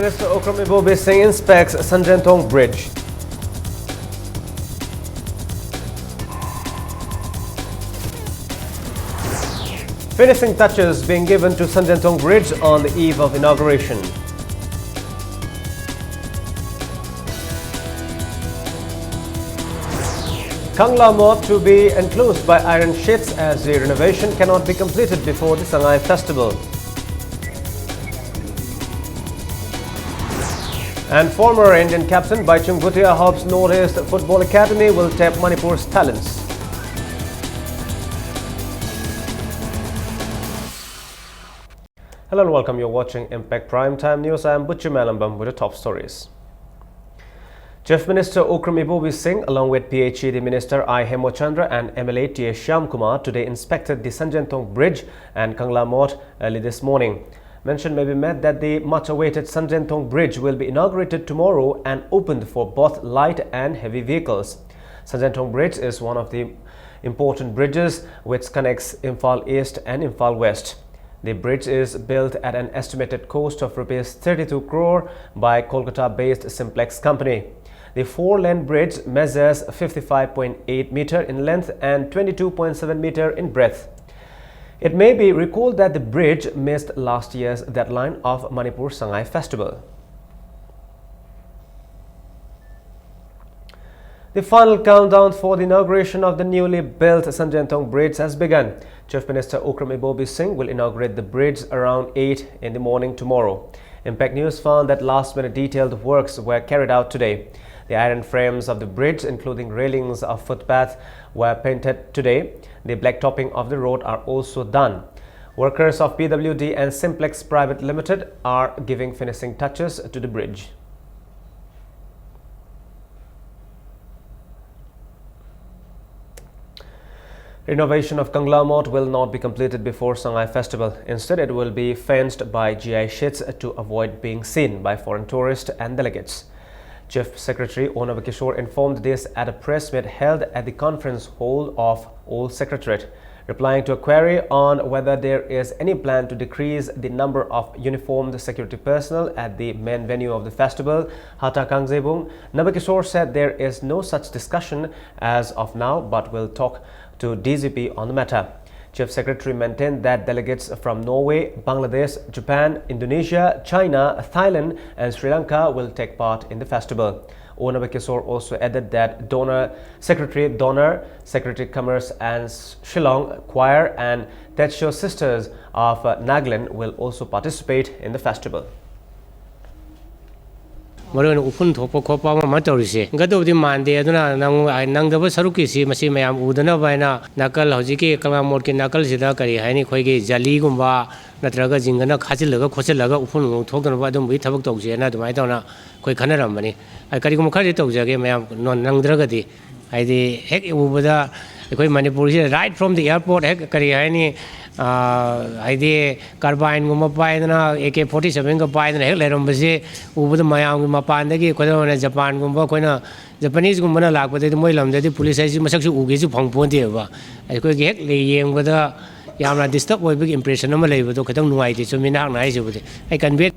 Minister Okram Ibobi Singh inspects Sanjantong Bridge. Finishing touches being given to Sanjantong Bridge on the eve of inauguration. Kangla Mot to be enclosed by iron sheets as the renovation cannot be completed before the Sangai Festival. And former Indian captain Baichung Bhutia hopes Northeast Football Academy will tap Manipur's talents. Hello and welcome. You're watching Impact Prime Time News. I am Butcher Malambam with the top stories. Chief Minister Okram Ibobi Singh, along with PHED Minister I. Hemochandra and MLA T. Shyam Kumar, today inspected the Sanjantong Bridge and Kangla Mot early this morning. Mention may be made that the much-awaited Sanjantong Bridge will be inaugurated tomorrow and opened for both light and heavy vehicles. Sanjantong Bridge is one of the important bridges which connects Imphal East and Imphal West. The bridge is built at an estimated cost of Rs 32 crore by Kolkata-based Simplex company. The four-lane bridge measures 55.8 meter in length and 22.7 meter in breadth. It may be recalled that the bridge missed last year's deadline of Manipur Sangai Festival. The final countdown for the inauguration of the newly built Sanjantong Bridge has begun. Chief Minister Okram Ibobi Singh will inaugurate the bridge around 8 in the morning tomorrow. Impact News found that last-minute detailed works were carried out today. The iron frames of the bridge, including railings of footpath, were painted today. The blacktopping of the road are also done. Workers of PWD and Simplex Private Limited are giving finishing touches to the bridge. Renovation of Kangla Mot will not be completed before Sangai Festival. Instead, it will be fenced by GI sheets to avoid being seen by foreign tourists and delegates. Chief Secretary O. Navakishore informed this at a press meet held at the conference hall of Old Secretariat. Replying to a query on whether there is any plan to decrease the number of uniformed security personnel at the main venue of the festival, Hata Kangzebung, Navakishore said there is no such discussion as of now, but will talk to DGP on the matter. Chief Secretary maintained that delegates from Norway, Bangladesh, Japan, Indonesia, China, Thailand and Sri Lanka will take part in the festival. O. Navakishore also added that Secretary Commerce and Shillong Choir and Tetsho Sisters of Nagaland will also participate in the festival. Maroon Upun Topo Copa Matorisi. Gado di Mande, Aduna, Nang the Saruki, Massimayam, Udana Vina, Nakal, Hojiki, Kalamorki, Nakal Zidakari, Hani Kogi, Jaligumba, Natraga Zingana, Kasilaga, Koselaga, Upun, talking about them with Tabatoxi, and Maidona, Koikanara money. I carry Toxia, non Nandragati. I the heck Ubada, Manipur, right from the airport, Heck Kariani. I carbine Gumapina, AK-47 Gapine, Lerombase, over the Mayam Mapandagi, Kodona, Japan Gumba, Japanese Gumana Lak, but the Moilam, the police says you must actually Ugizu Pongpontiva. I could get laying with a Yama disturb with big impression of Malay, but I don't know it, so me not nice with it. I can be.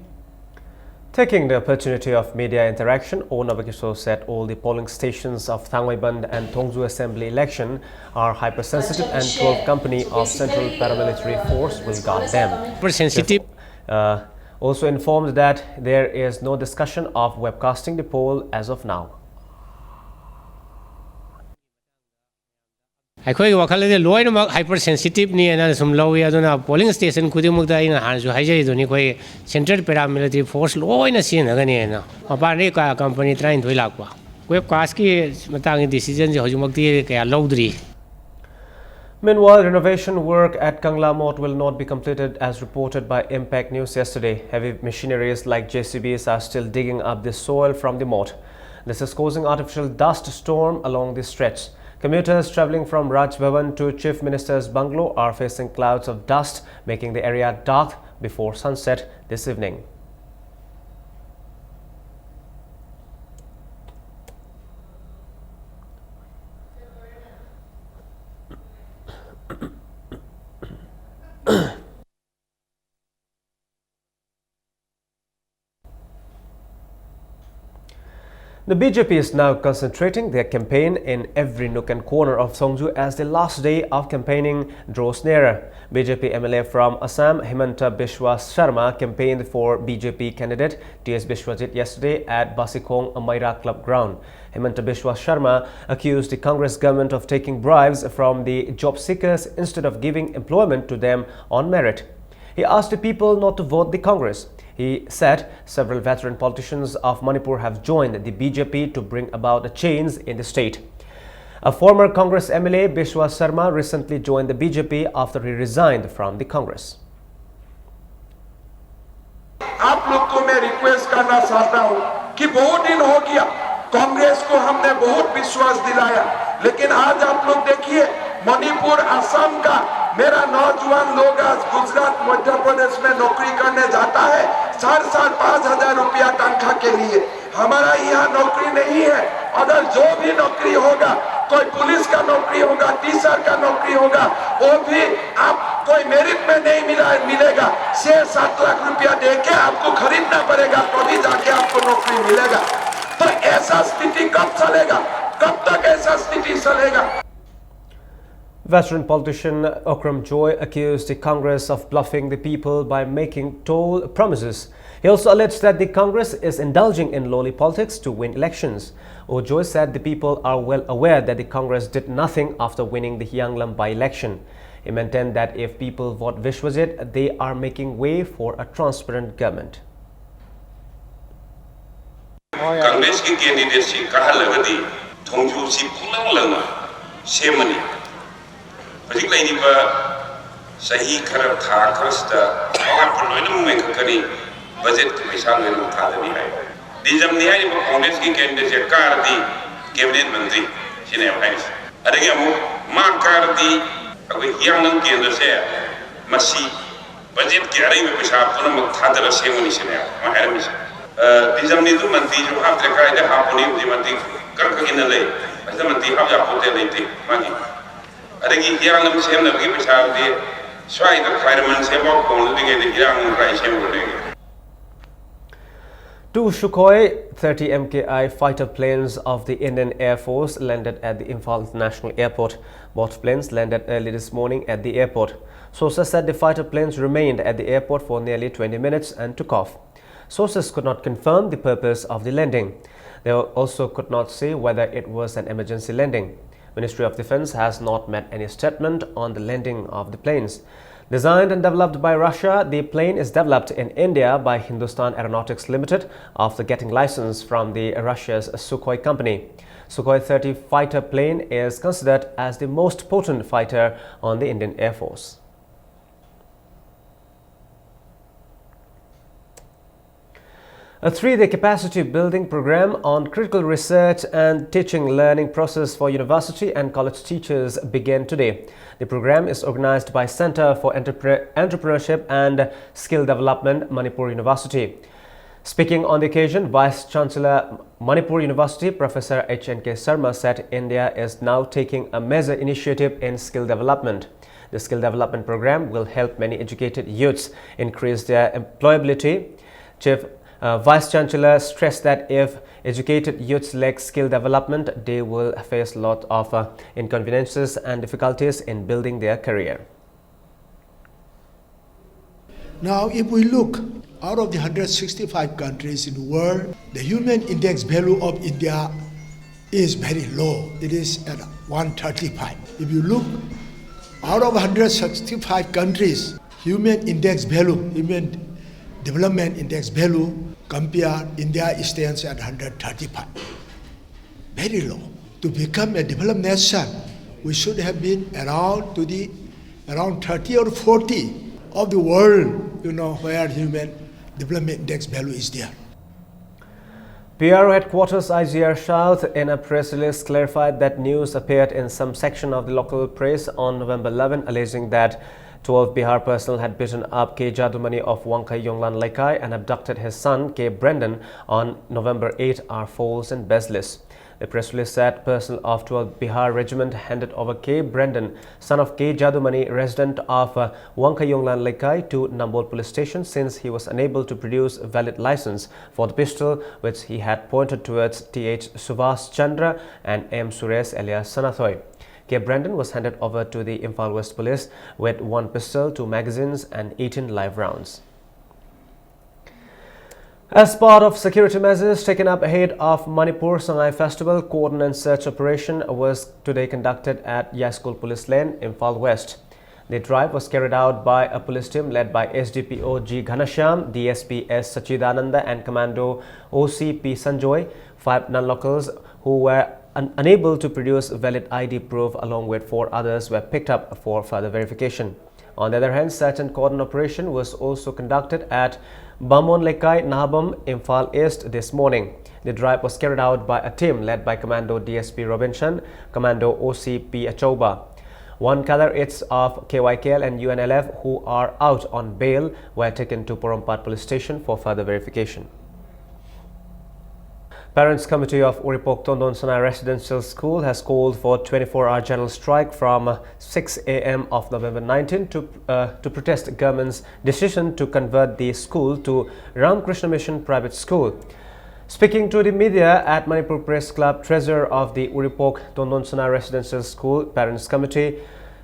Taking the opportunity of media interaction, O. Navakishore said all the polling stations of Thangwaiband and Tongzu Assembly election are hypersensitive and 12 company of Central Paramilitary Force will guard them. Sensitive. Also informed that there is no discussion of webcasting the poll as of now. I quite walk a little low hypersensitive near and some low polling station could you move in a hands to Hajay Central Paramilitary Force low in a scene again. A Parika company trying to Ilaqua. Webcaski Matang decisions Hojumakti Lowdri. Meanwhile, renovation work at Kangla Mot will not be completed as reported by Impact News yesterday. Heavy machineries like JCBs are still digging up the soil from the moat. This is causing artificial dust storm along the stretch. Commuters travelling from Raj Bhavan to Chief Minister's bungalow are facing clouds of dust, making the area dark before sunset this evening. The BJP is now concentrating their campaign in every nook and corner of Songju as the last day of campaigning draws nearer. BJP MLA from Assam, Himanta Biswa Sharma, campaigned for BJP candidate T.S. Biswajit yesterday at Basikong Amaira Club ground. Himanta Biswa Sharma accused the Congress government of taking bribes from the job seekers instead of giving employment to them on merit. He asked the people not to vote the Congress. He said several veteran politicians of Manipur have joined the BJP to bring about a change in the state. A former Congress MLA, Biswa Sharma, recently joined the BJP after he resigned from the Congress. आप लोग को मैं request करना चाहता हूं कि बहुत दिन हो गया कांग्रेस को हमने बहुत विश्वास दिलाया, लेकिन आज आप लोग देखिए मणिपुर असम का मेरा नौजवान लोग आज गुजरात मध्य प्रदेश में नौकरी करने जाता है 4,500 रुपया तनख्वाह के लिए। हमारा यहाँ नौकरी नहीं है। अगर जो भी नौकरी होगा, कोई पुलिस का नौकरी होगा, टीचर का नौकरी होगा, वो भी आप कोई मेरिट में नहीं मिलेगा। 6-7 लाख रुपया देके आपको खरीदना पड़ेगा, तभी जाके आपको नौकरी मिलेगा। तो ऐसा स्थिति कब चलेगा? कब तक ऐसा स्थिति चलेगा? Veteran politician Okram Joy accused the Congress of bluffing the people by making tall promises. He also alleged that the Congress is indulging in lowly politics to win elections. Ojoy said the people are well aware that the Congress did nothing after winning the Hyanglam by-election. He maintained that if people vote Biswajit, they are making way for a transparent government. Congress की candidacy कहा लगती थोंजू सी पुलांग लंगा सेमनी बजिक लाइनी बा सही खरब था खरस्ता आवार पर लोइनम में करी बजट के पैसा में उठा देनी है दिजम निहाई बा कांग्रेस की कैंडिडेट कार दी कैबिनेट मंत्री सिने भाईस अरे क्या मां कार दी अगर हियांगन केंद्र से मसी बजट के अरे में पैसा पुनः उठा दे सेमनी सिने मां हेरमिस दिजम नी तो मंत्री जो हाथ रखा है हापुनी दी मंत्री कर के न ले ऐसा मंत्री हाथ जा पोते नहीं थे मांगी अरे कि हियांगन सेम नबी पैसा दे स्वाई द फायरमैन से वो कौन देंगे द हियांगन प्राइस सेम बोलेंगे. Two Sukhoi 30 MKI fighter planes of the Indian Air Force landed at the Imphal International Airport. Both planes landed early this morning at the airport. Sources said the fighter planes remained at the airport for nearly 20 minutes and took off. Sources could not confirm the purpose of the landing. They also could not say whether it was an emergency landing. Ministry of Defense has not made any statement on the landing of the planes. Designed and developed by Russia, the plane is developed in India by Hindustan Aeronautics Limited after getting license from the Russia's Sukhoi company. Sukhoi 30 fighter plane is considered as the most potent fighter on the Indian Air Force. A 3-day capacity building program on critical research and teaching learning process for university and college teachers began today. The program is organized by Center for Entrepreneurship and Skill Development, Manipur University. Speaking on the occasion, Vice Chancellor Manipur University, Professor H.N.K. Sarma said India is now taking a major initiative in skill development. The skill development program will help many educated youths increase their employability. Vice Chancellor stressed that if educated youths lack skill development, they will face a lot of inconveniences and difficulties in building their career. Now, if we look out of the 165 countries in the world, the human index value of India is very low. It is at 135. If you look out of 165 countries, human index value, human development index value, compare India stands at 135. Very low. To become a developed nation, we should have been around 30 or 40 of the world, where human development index value is there. PRO headquarters IGR South in a press release clarified that news appeared in some section of the local press on November 11, alleging that 12 Bihar personnel had beaten up K. Jadumani of Wangkai Yonglan Laikai and abducted his son K. Brendan on November 8 are false and baseless. The press release said personnel of 12th Bihar Regiment handed over K. Brendan, son of K. Jadumani, resident of Wankayonglan Lekai, to Nambol Police Station since he was unable to produce a valid license for the pistol which he had pointed towards T.H. Suvas Chandra and M. Suresh alias Sanathoy. K. Brendan was handed over to the Imphal West Police with 1 pistol, 2 magazines and 18 live rounds. As part of security measures taken up ahead of Manipur Sangai Festival, cordon and search operation was today conducted at Yaskul Police Lane, Imphal West. The drive was carried out by a police team led by SDPO G. Ghanasham, DSP S. Sachidananda and Commando OCP Sanjoy, 5 non-locals who were unable to produce valid ID proof along with 4 others were picked up for further verification. On the other hand, search and cordon operation was also conducted at Bamon Lekai, Nahabam, Imphal East this morning. The drive was carried out by a team led by Commando DSP Robinson, Commando OCP Achoba. 1 cadets of KYKL and UNLF who are out on bail were taken to Porompat Police Station for further verification. Parents Committee of Uripok Tondon Sanai Residential School has called for 24-hour general strike from 6 a.m. of November 19 to protest government's decision to convert the school to Ramakrishna Mission Private School. Speaking to the media at Manipur Press Club, treasurer of the Uripok Tondon Sanai Residential School Parents Committee,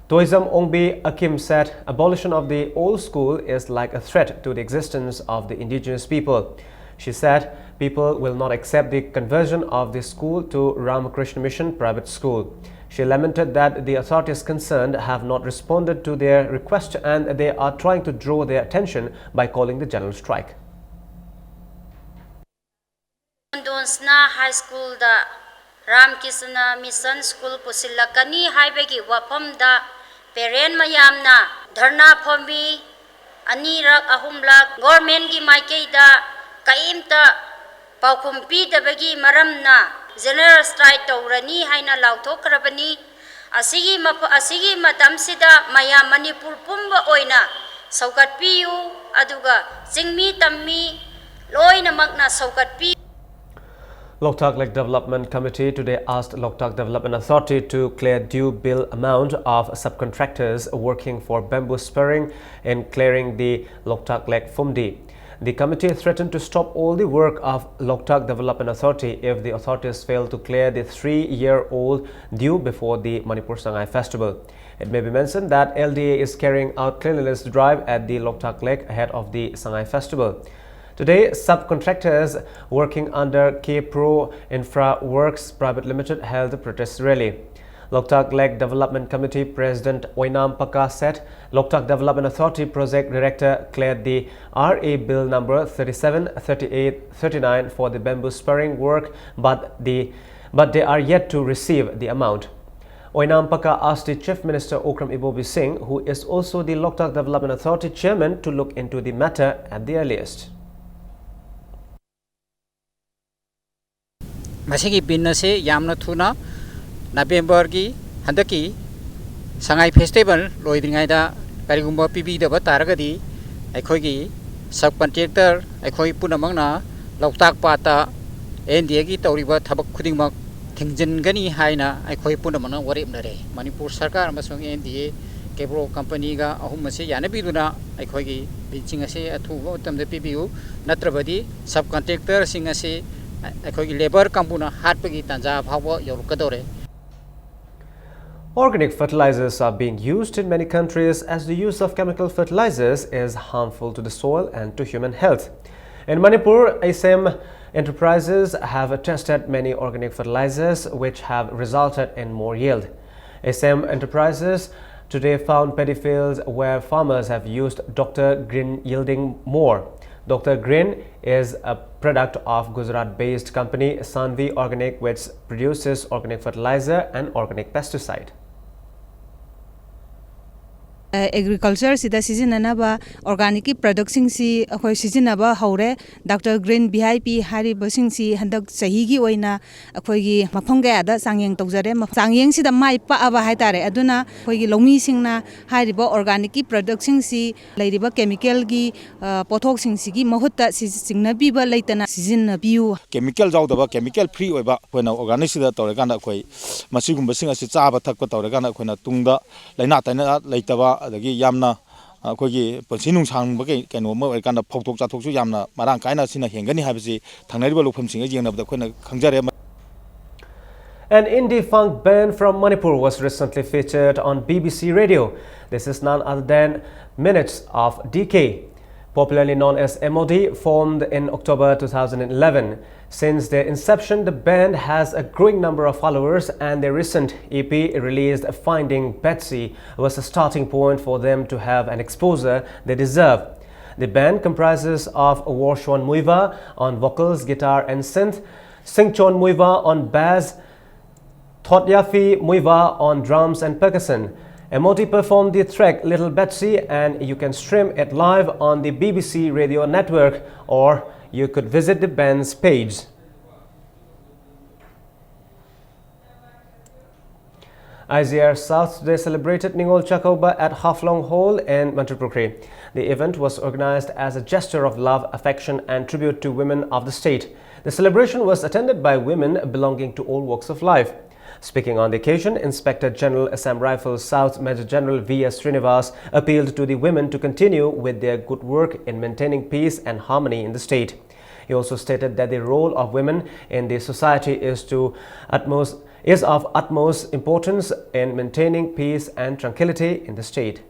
Toizam Ongbi Akim said abolition of the old school is like a threat to the existence of the indigenous people. She said people will not accept the conversion of the school to Ramakrishna Mission Private School. She lamented that the authorities concerned have not responded to their request and they are trying to draw their attention by calling the general strike. Donsna High School da Ramakrishna Mission School pusilakani haibagi wafam da parent mayamna dharna phombi anirak ahumlak government gi maikei da kaimta paukhum pidabagi maramna general strike tawrani haina lauthokrabani asigi matamsida maya Manipur pumba oina saugatpiu aduga jingmi tammi loina magna saugatpi. Loktak Lake Development Committee today asked Loktak Development Authority to clear due bill amount of subcontractors working for bamboo spurring in clearing the Loktak Lake Fumdi. The committee threatened to stop all the work of Loktak Development Authority if the authorities fail to clear the 3-year-old due before the Manipur Sangai Festival. It may be mentioned that LDA is carrying out cleanliness drive at the Loktak Lake ahead of the Sangai Festival. Today, subcontractors working under K-Pro Infra Works Private Limited held a protest rally. Loktak Lake Development Committee President Oinam Paka said Loktak Development Authority Project Director cleared the RA Bill number 37, 38, 39 for the bamboo spurring work, but they are yet to receive the amount. Oinam Paka asked the Chief Minister Okram Ibobi Singh, who is also the Loktak Development Authority Chairman, to look into the matter at the earliest. Masigi binnase yamna thuna November ki handaki Sangai Festival loidringaida karigumba pibidaba taragadi aikhoigi subcontractor aikhoi punamangna Loktak Pata NDA gi tawriba thabak khudingmak thingjingani haina aikhoi punamangna waribnare Manipur Sarkar amasung NDA K-Pro company ga ahum mase yanabiduna aikhoigi binching ase athuba tamde pibiu natrabadi subcontractor sing ase aikhoigi labor kampuna hatpagi tanja bhawa yorukadore. Organic fertilizers are being used in many countries as the use of chemical fertilizers is harmful to the soil and to human health. In Manipur, ASEM enterprises have tested many organic fertilizers which have resulted in more yield. ASEM enterprises today found paddy fields where farmers have used Dr. Green yielding more. Dr. Green is a product of Gujarat-based company Sanvi Organic, which produces organic fertilizer and organic pesticide. agriculture sida sizinanaba organic product singsi akhoi sizinaba haure Dr. Green VIP hari basingsi handak sahi gi oina akhoi gi mafam ga da sangyeng tawjare sangyeng sida mai pa aba haitare aduna akhoi gi lomi singna hariba organic product singsi leiriba chemical gi pothok singsi gi mahutta singna biba leitana sizin biu chemical jaudaba chemical free oiba koina organic sida tawragana akhoi masigumba singa si chaba thakpa tawragana koina tungda laina taina leitaba adagi yamna akhoi ponsi nungsang ba kaino ma kana phoktok chathok su yamna marang kaina sina hengani habisi thangnariba lukpham singa jengnabda khoina khangjare. An indie funk band from Manipur was recently featured on BBC Radio. This is none other than Minutes of DK, popularly known as MOD, formed in October 2011. Since their inception, the band has a growing number of followers, and their recent EP released Finding Betsy was a starting point for them to have an exposure they deserve. The band comprises of Warshwan Muiva on vocals, guitar and synth, Singchon Muiva on bass, Thotyafi Muiva on drums and percussion. MOD performed the track Little Betsy, and you can stream it live on the BBC Radio Network, or you could visit the band's page. IZR South today celebrated Ningol Chakoba at Haflong Hall in Mantrapukri. The event was organized as a gesture of love, affection and tribute to women of the state. The celebration was attended by women belonging to all walks of life. Speaking on the occasion, Inspector General Assam Rifles South Major General V.S. Srinivas appealed to the women to continue with their good work in maintaining peace and harmony in the state. He also stated that the role of women in the society is of utmost importance in maintaining peace and tranquility in the state.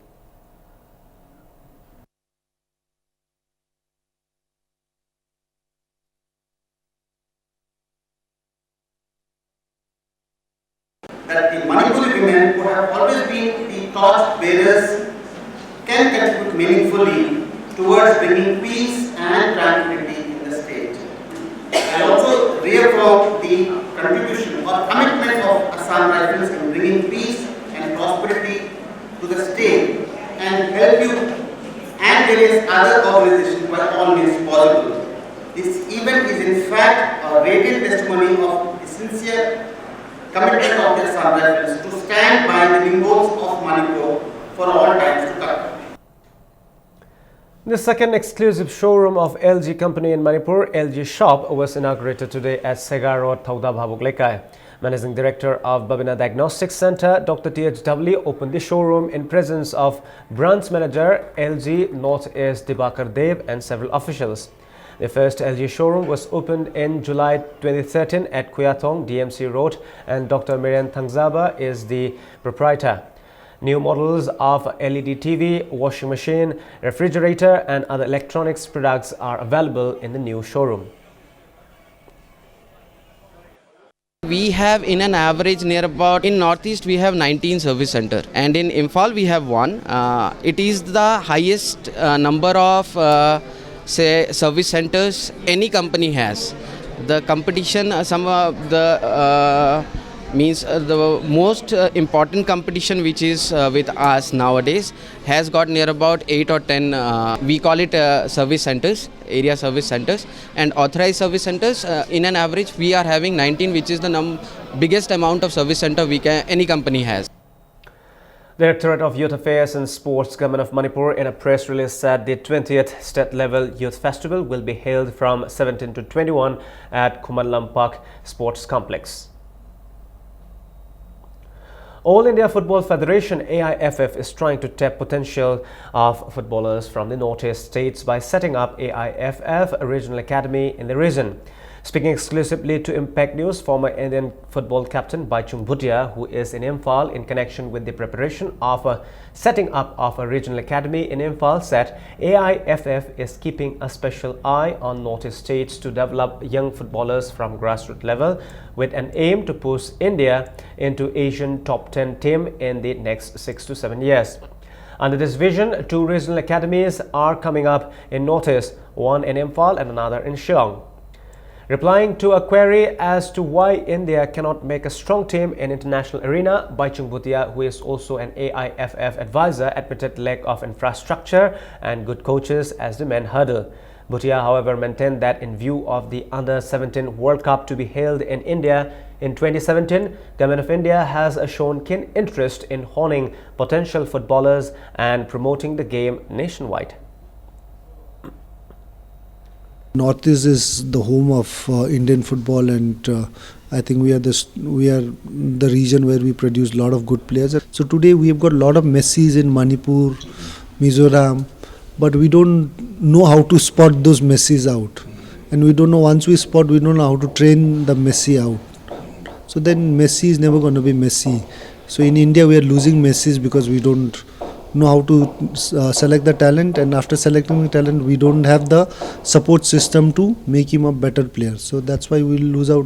That the Manipuri women, who have always been the torch bearers, can contribute meaningfully towards bringing peace and tranquility in the state. I also reaffirm the contribution or commitment of Assam Rifles in bringing peace and prosperity to the state and help you and various other organizations by all means possible. This event is in fact a radiant testimony of the sincere commitment of the Assam Rifles to stand by the Ningols of Manipur for all times to come. The second exclusive showroom of LG company in Manipur, LG Shop, was inaugurated today at Segar Road, Thauda Bhabuk Lekai. Managing Director of Babina Diagnostics Center, Dr. THW, opened the showroom in presence of Branch Manager, LG Northeast Dibakar Dev and several officials. The first LG showroom was opened in July 2013 at Kuyatong, DMC Road, and Dr. Miriam Thangzaba is the proprietor. New models of LED TV, washing machine, refrigerator and other electronics products are available in the new showroom. We have in an average near about, in Northeast we have 19 service center and in Imphal we have one. It is the highest number of say service centers any company has. The competition, some of the means the most important competition which is with us nowadays has got near about 8 or 10 we call it service centers, area service centers, and authorized service centers. In an average we are having 19, which is the biggest amount of service center any company has. Directorate of Youth Affairs and Sports, Government of Manipur, in a press release said the 20th State-Level Youth Festival will be held from 17 to 21 at Kumalam Park Sports Complex. All India Football Federation AIFF is trying to tap potential of footballers from the Northeast states by setting up AIFF Regional Academy in the region. Speaking exclusively to Impact News, former Indian football captain Baichung Bhutia, who is in Imphal in connection with the preparation of setting up of a regional academy in Imphal, said AIFF is keeping a special eye on Northeast states to develop young footballers from grassroots level with an aim to push India into Asian top 10 team in the next 6 to 7 years. Under this vision, 2 regional academies are coming up in Northeast, one in Imphal and another in Shillong. Replying to a query as to why India cannot make a strong team in international arena, Baichung Bhutia, who is also an AIFF advisor, admitted lack of infrastructure and good coaches as the main hurdle. Bhutia, however, maintained that in view of the Under-17 World Cup to be held in India in 2017, Government of India has shown keen interest in honing potential footballers and promoting the game nationwide. Northeast is the home of Indian football, and I think we are the region where we produce a lot of good players. So today we have got a lot of Messis in Manipur, Mizoram, but we don't know how to spot those Messis out, and we don't know, once we spot, we don't know how to train the Messi out. So then Messi is never going to be Messi. So in India we are losing Messis because we don't know how to select the talent, and after selecting the talent we don't have the support system to make him a better player. So that's why we lose out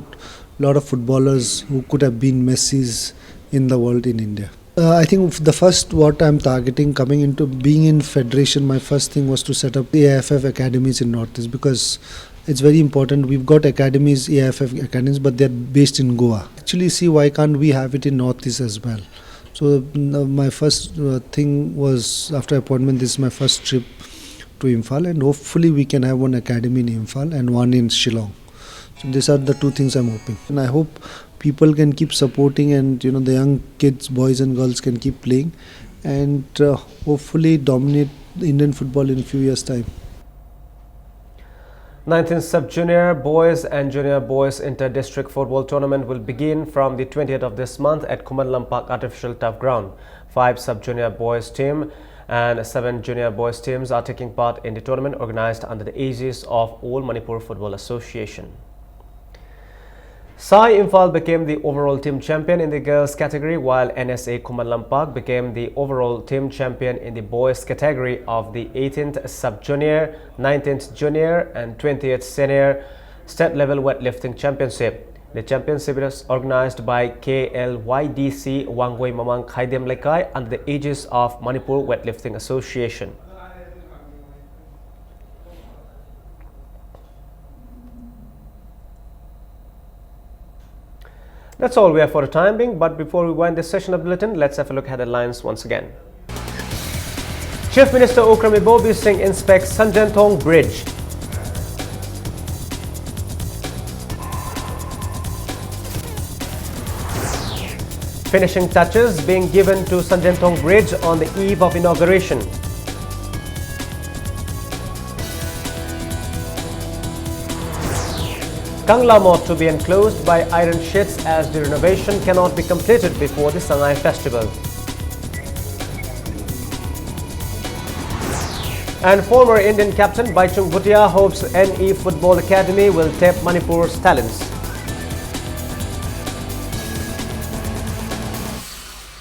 a lot of footballers who could have been Messis in the world in India. I think the first what I'm targeting coming into being in federation, my first thing was to set up the AIFF academies in Northeast, because it's very important. We've got academies, AIFF academies, but they're based in Goa. Actually, see, why can't we have it in Northeast as well? So my first thing was, after appointment, this is my first trip to Imphal, and hopefully we can have one academy in Imphal and one in Shillong. So these are the two things I'm hoping, and I hope people can keep supporting, and the young kids, boys and girls, can keep playing, and hopefully dominate Indian football in a few years' time. 19th Sub-Junior Boys and Junior Boys Inter-District Football Tournament will begin from the 20th of this month at Kuman Lampak Artificial Turf Ground. 5 Sub-Junior Boys team and 7 Junior Boys teams are taking part in the tournament organized under the aegis of All Manipur Football Association. Sai Imphal became the overall team champion in the girls category, while NSA Kuman Lampak became the overall team champion in the boys category of the 18th Sub-Junior, 19th Junior and 20th Senior State Level Weightlifting Championship. The championship is organized by KLYDC Wangwei Mamang Khaidem Lekai under the aegis of Manipur Weightlifting Association. That's all we have for the time being, but before we wind this session of bulletin, let's have a look at the headlines once again. Chief Minister Okrami Bobi Singh inspects Sanjantong Bridge. Finishing touches being given to Sanjantong Bridge on the eve of inauguration. Kangla Mot to be enclosed by iron sheets as the renovation cannot be completed before the Sangai festival. And former Indian captain Baichung Bhutia hopes NE Football Academy will tap Manipur's talents.